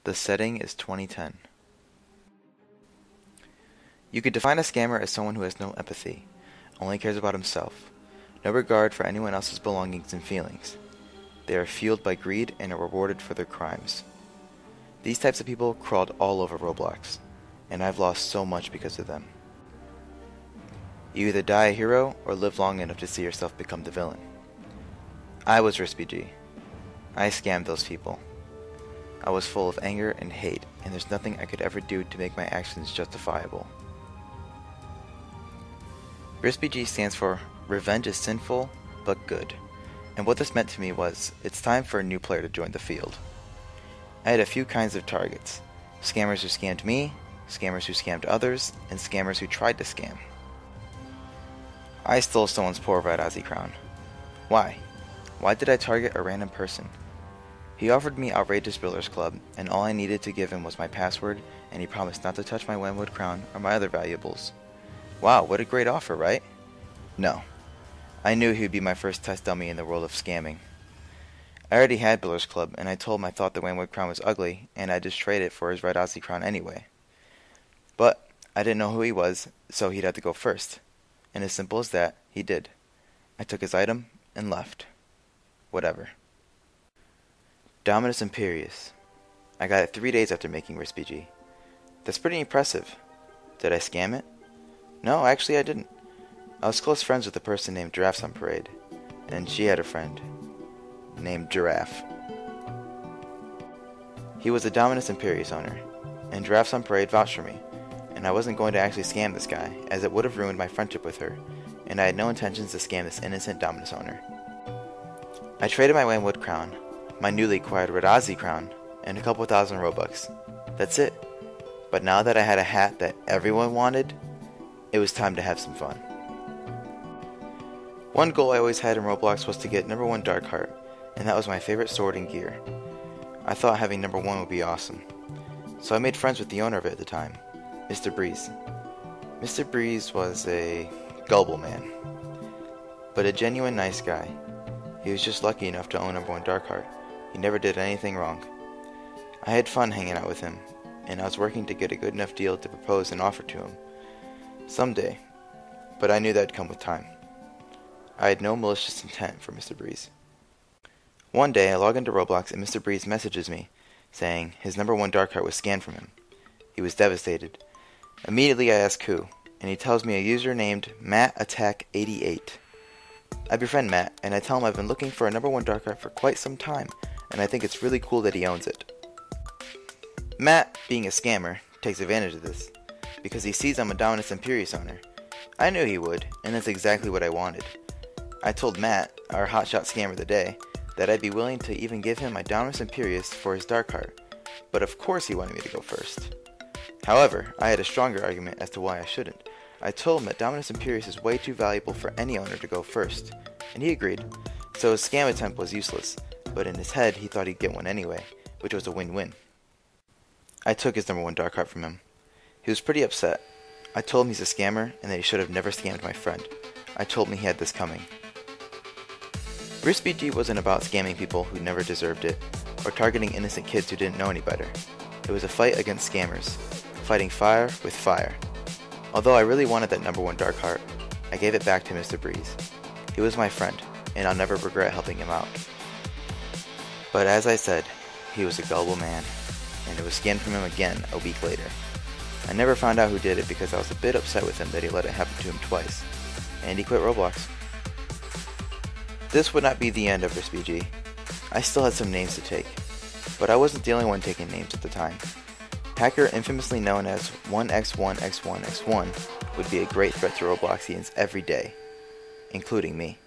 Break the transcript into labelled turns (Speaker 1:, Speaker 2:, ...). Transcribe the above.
Speaker 1: The setting is 2010. You could define a scammer as someone who has no empathy, only cares about himself, no regard for anyone else's belongings and feelings. They are fueled by greed and are rewarded for their crimes. These types of people crawled all over Roblox, and I've lost so much because of them. You either die a hero or live long enough to see yourself become the villain. I was RISBG. I scammed those people. I was full of anger and hate, and there's nothing I could ever do to make my actions justifiable. RISBG stands for Revenge is Sinful, but Good. And what this meant to me was, it's time for a new player to join the field. I had a few kinds of targets. Scammers who scammed me, scammers who scammed others, and scammers who tried to scam. I stole someone's poor red Aussie crown. Why? Why did I target a random person? He offered me Outrageous Builders Club, and all I needed to give him was my password, and he promised not to touch my Wynwood crown or my other valuables. Wow, what a great offer, right? No. I knew he would be my first test dummy in the world of scamming. I already had Builders Club, and I told him I thought the Wynwood crown was ugly, and I'd just trade it for his red Aussie crown anyway. But I didn't know who he was, so he'd have to go first. And as simple as that, he did. I took his item and left. Whatever. Dominus Imperius. I got it 3 days after making RISBG. That's pretty impressive. Did I scam it? No, actually I didn't. I was close friends with a person named Giraffes on Parade, and she had a friend named Giraffe. He was a Dominus Imperius owner, and Giraffes on Parade vouched for me, and I wasn't going to actually scam this guy, as it would have ruined my friendship with her, and I had no intentions to scam this innocent Dominus owner. I traded my Wynwood crown, my newly acquired red Aussie crown, and a couple thousand Robux. That's it. But now that I had a hat that everyone wanted, it was time to have some fun. One goal I always had in Roblox was to get number 1 Dark Heart, and that was my favorite sword and gear. I thought having number 1 would be awesome. So I made friends with the owner of it at the time, Mr. Breeze. Mr. Breeze was a gullible man, but a genuine nice guy. He was just lucky enough to own number 1 Dark Heart. He never did anything wrong. I had fun hanging out with him, and I was working to get a good enough deal to propose an offer to him. Someday, but I knew that'd come with time. I had no malicious intent for Mr. Breeze. One day I log into Roblox and Mr. Breeze messages me, saying his number 1 Dark Heart was scanned from him. He was devastated. Immediately I ask who, and he tells me a user named MattAttack88. I befriend Matt, and I tell him I've been looking for a number 1 Dark Heart for quite some time, and I think it's really cool that he owns it. Matt, being a scammer, takes advantage of this, because he sees I'm a Dominus Imperius owner. I knew he would, and that's exactly what I wanted. I told Matt, our hotshot scammer of the day, that I'd be willing to even give him my Dominus Imperius for his Dark Heart, but of course he wanted me to go first. However, I had a stronger argument as to why I shouldn't. I told him that Dominus Imperius is way too valuable for any owner to go first, and he agreed, so his scam attempt was useless, but in his head he thought he'd get one anyway, which was a win-win. I took his number 1 Dark Heart from him. He was pretty upset. I told him he's a scammer and that he should have never scammed my friend. I told him he had this coming. RISBG wasn't about scamming people who never deserved it, or targeting innocent kids who didn't know any better. It was a fight against scammers, fighting fire with fire. Although I really wanted that number 1 Dark Heart, I gave it back to Mr. Breeze. He was my friend, and I'll never regret helping him out. But as I said, he was a gullible man, and it was scanned from him again a week later. I never found out who did it because I was a bit upset with him that he let it happen to him twice, and he quit Roblox. This would not be the end of RISBG. I still had some names to take, but I wasn't the only one taking names at the time. Hacker infamously known as 1x1x1x1 would be a great threat to Robloxians every day, including me.